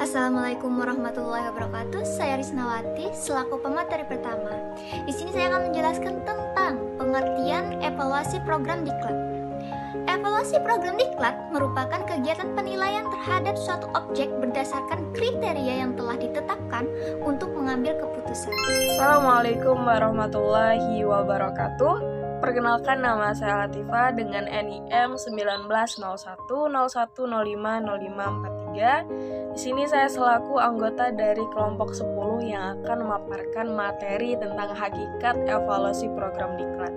Assalamualaikum warahmatullahi wabarakatuh. Saya Risnawati selaku pemateri pertama. Di sini saya akan menjelaskan tentang pengertian evaluasi program diklat. Evaluasi program diklat merupakan kegiatan penilaian terhadap suatu objek berdasarkan kriteria yang telah ditetapkan untuk mengambil keputusan. Assalamualaikum warahmatullahi wabarakatuh. Perkenalkan, nama saya Latifah dengan NIM 190101050543. Di sini saya selaku anggota dari kelompok 10 yang akan memaparkan materi tentang hakikat evaluasi program diklat.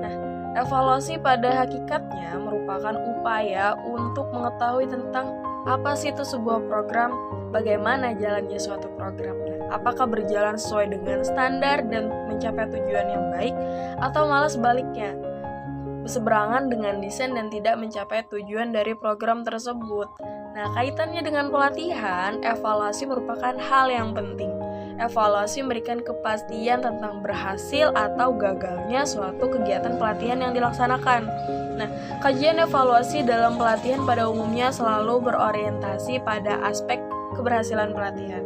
Nah, evaluasi pada hakikatnya merupakan upaya untuk mengetahui tentang apa sih itu sebuah program, bagaimana jalannya suatu program, apakah berjalan sesuai dengan standar dan mencapai tujuan yang baik, atau malah sebaliknya, berseberangan dengan desain dan tidak mencapai tujuan dari program tersebut. Nah, kaitannya dengan pelatihan, evaluasi merupakan hal yang penting. Evaluasi memberikan kepastian tentang berhasil atau gagalnya suatu kegiatan pelatihan yang dilaksanakan. Nah, kajian evaluasi dalam pelatihan pada umumnya selalu berorientasi pada aspek keberhasilan pelatihan.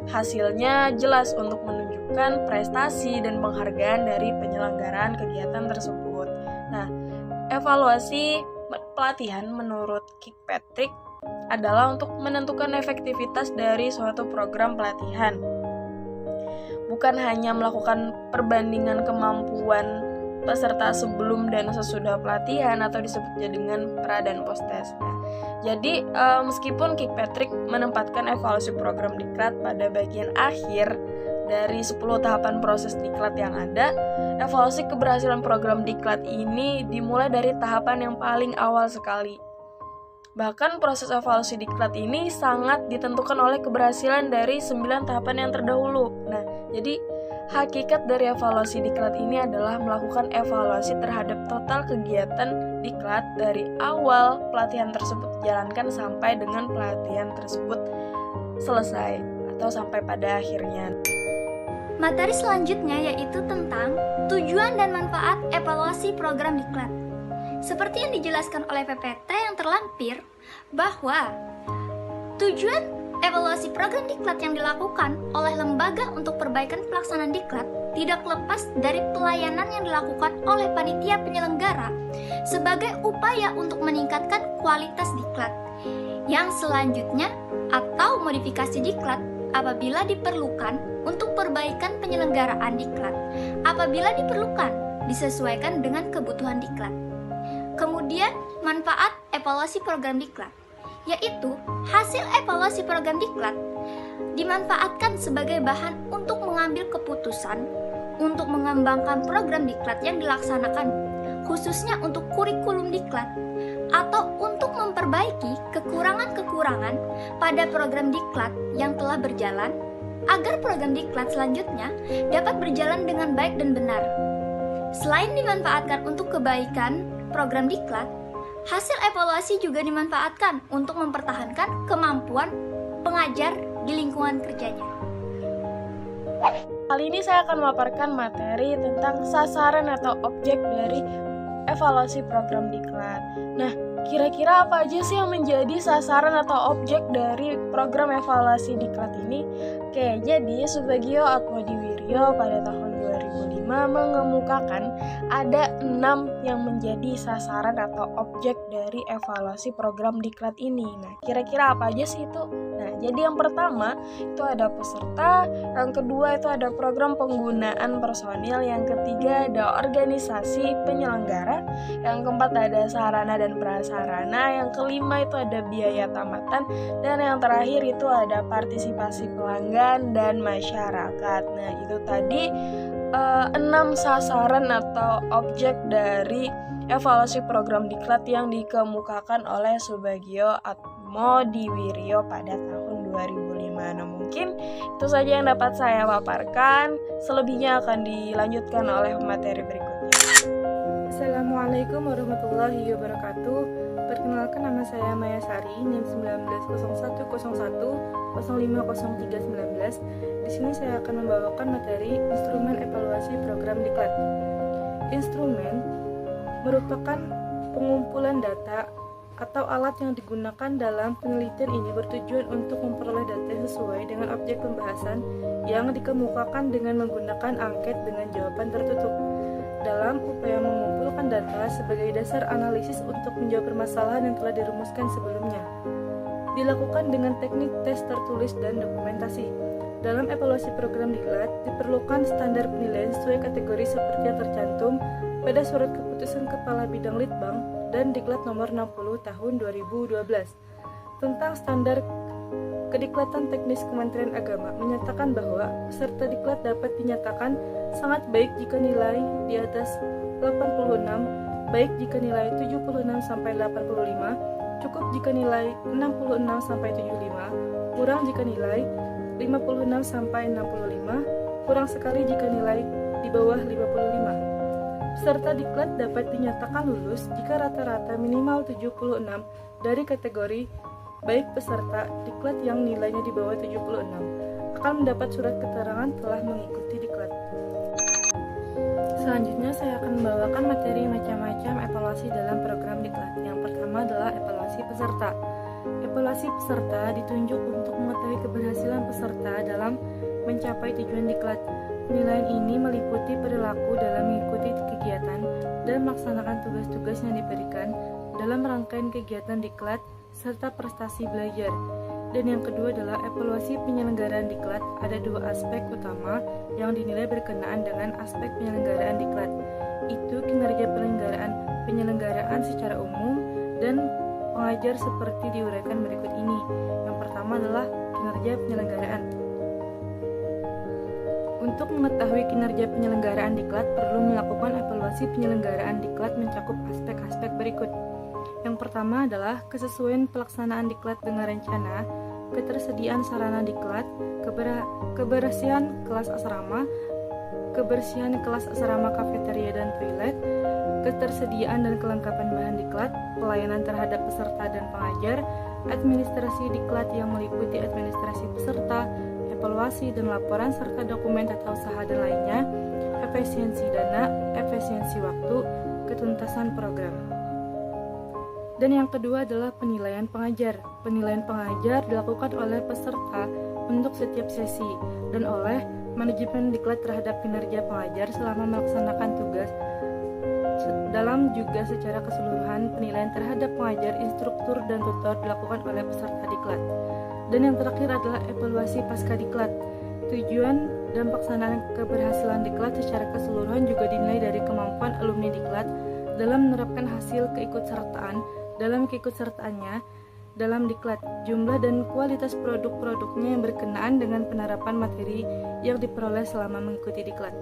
Hasilnya jelas untuk menunjukkan prestasi dan penghargaan dari penyelenggaraan kegiatan tersebut. Nah, evaluasi pelatihan menurut Kirkpatrick adalah untuk menentukan efektivitas dari suatu program pelatihan. Bukan hanya melakukan perbandingan kemampuan peserta sebelum dan sesudah pelatihan atau disebutnya dengan pra dan post test. Jadi meskipun Kirkpatrick menempatkan evaluasi program diklat pada bagian akhir dari 10 tahapan proses diklat yang ada, evaluasi keberhasilan program diklat ini dimulai dari tahapan yang paling awal sekali. Bahkan proses evaluasi diklat ini sangat ditentukan oleh keberhasilan dari 9 tahapan yang terdahulu. Nah, jadi hakikat dari evaluasi diklat ini adalah melakukan evaluasi terhadap total kegiatan diklat dari awal pelatihan tersebut dijalankan sampai dengan pelatihan tersebut selesai atau sampai pada akhirnya. Materi selanjutnya yaitu tentang tujuan dan manfaat evaluasi program diklat. Seperti yang dijelaskan oleh PPT yang terlampir, bahwa tujuan evaluasi program diklat yang dilakukan oleh lembaga untuk perbaikan pelaksanaan diklat tidak lepas dari pelayanan yang dilakukan oleh panitia penyelenggara sebagai upaya untuk meningkatkan kualitas diklat. Yang selanjutnya atau modifikasi diklat apabila diperlukan untuk perbaikan penyelenggaraan diklat, apabila diperlukan disesuaikan dengan kebutuhan diklat. Kemudian manfaat evaluasi program diklat, yaitu hasil evaluasi program diklat dimanfaatkan sebagai bahan untuk mengambil keputusan untuk mengembangkan program diklat yang dilaksanakan, khususnya untuk kurikulum diklat, atau untuk memperbaiki kekurangan-kekurangan pada program diklat yang telah berjalan, agar program diklat selanjutnya dapat berjalan dengan baik dan benar. Selain dimanfaatkan untuk kebaikan program diklat, hasil evaluasi juga dimanfaatkan untuk mempertahankan kemampuan pengajar di lingkungan kerjanya. Kali ini saya akan memaparkan materi tentang sasaran atau objek dari evaluasi program diklat. Nah, kira-kira apa aja sih yang menjadi sasaran atau objek dari program evaluasi diklat ini? Oke, jadi Subagio Atmodiwiryo pada tahun 2005 mengemukakan ada 6 yang menjadi sasaran atau objek dari evaluasi program diklat ini. Nah, kira-kira apa aja sih itu? Nah, jadi yang pertama itu ada peserta, yang kedua itu ada program penggunaan personil, yang ketiga ada organisasi penyelenggara, yang keempat ada sarana dan prasarana, yang kelima itu ada biaya tamatan, dan yang terakhir itu ada partisipasi pelanggan dan masyarakat. Nah, itu tadi 6 sasaran atau objek dari evaluasi program diklat yang dikemukakan oleh Subagio Atmodiwiryo pada tahun 2005. Nah, mungkin itu saja yang dapat saya paparkan. Selebihnya akan dilanjutkan oleh materi berikutnya. Assalamualaikum warahmatullahi wabarakatuh. Perkenalkan, nama saya Maya Sari, NIM 190101050319. Di sini saya akan membawakan materi instrumen evaluasi program diklat. Instrumen merupakan pengumpulan data atau alat yang digunakan dalam penelitian ini bertujuan untuk memperoleh data sesuai dengan objek pembahasan yang dikemukakan dengan menggunakan angket dengan jawaban tertutup dalam upaya mengumpulkan data sebagai dasar analisis untuk menjawab permasalahan yang telah dirumuskan sebelumnya. Dilakukan dengan teknik tes tertulis dan dokumentasi. Dalam evaluasi program diklat, diperlukan standar penilaian sesuai kategori seperti yang tercantum pada surat keputusan Kepala Bidang Litbang dan Diklat nomor 60 tahun 2012 tentang standar Kediklatan Teknis Kementerian Agama menyatakan bahwa peserta diklat dapat dinyatakan sangat baik jika nilai di atas 86, baik jika nilai 76 sampai 85, cukup jika nilai 66 sampai 75, kurang jika nilai 56 sampai 65, kurang sekali jika nilai di bawah 55. Peserta diklat dapat dinyatakan lulus jika rata-rata minimal 76 dari kategori baik peserta diklat yang nilainya di bawah 76 akan mendapat surat keterangan telah mengikuti diklat. Selanjutnya saya akan membawakan materi macam-macam evaluasi dalam program diklat. Yang pertama adalah evaluasi peserta. Evaluasi peserta ditunjuk untuk mengetahui keberhasilan peserta dalam mencapai tujuan diklat. Penilaian ini meliputi perilaku dalam mengikuti kegiatan dan melaksanakan tugas-tugas yang diberikan dalam rangkaian kegiatan diklat serta prestasi belajar. Dan yang kedua adalah evaluasi penyelenggaraan diklat. Ada dua aspek utama yang dinilai berkenaan dengan aspek penyelenggaraan diklat, itu kinerja penyelenggaraan secara umum dan pengajar seperti diuraikan berikut ini. Yang pertama adalah kinerja penyelenggaraan. Untuk mengetahui kinerja penyelenggaraan diklat, perlu melakukan evaluasi penyelenggaraan diklat mencakup aspek-aspek berikut. Yang pertama adalah kesesuaian pelaksanaan diklat dengan rencana, ketersediaan sarana diklat, kebersihan kelas asrama, kebersihan kelas asrama, kafeteria dan toilet, ketersediaan dan kelengkapan bahan diklat, pelayanan terhadap peserta dan pengajar, administrasi diklat yang meliputi administrasi peserta, evaluasi dan laporan serta dokumen tata usaha dan lainnya, efisiensi dana, efisiensi waktu, ketuntasan program. Dan yang kedua adalah penilaian pengajar. Penilaian pengajar dilakukan oleh peserta untuk setiap sesi dan oleh manajemen diklat terhadap kinerja pengajar selama melaksanakan tugas. Dalam juga secara keseluruhan, penilaian terhadap pengajar, instruktur, dan tutor dilakukan oleh peserta diklat. Dan yang terakhir adalah evaluasi pasca diklat. Tujuan dan pelaksanaan keberhasilan diklat secara keseluruhan juga dinilai dari kemampuan alumni diklat dalam menerapkan hasil keikutsertaan dalam keikutsertaannya dalam diklat, jumlah dan kualitas produk-produknya yang berkenaan dengan penerapan materi yang diperoleh selama mengikuti diklat.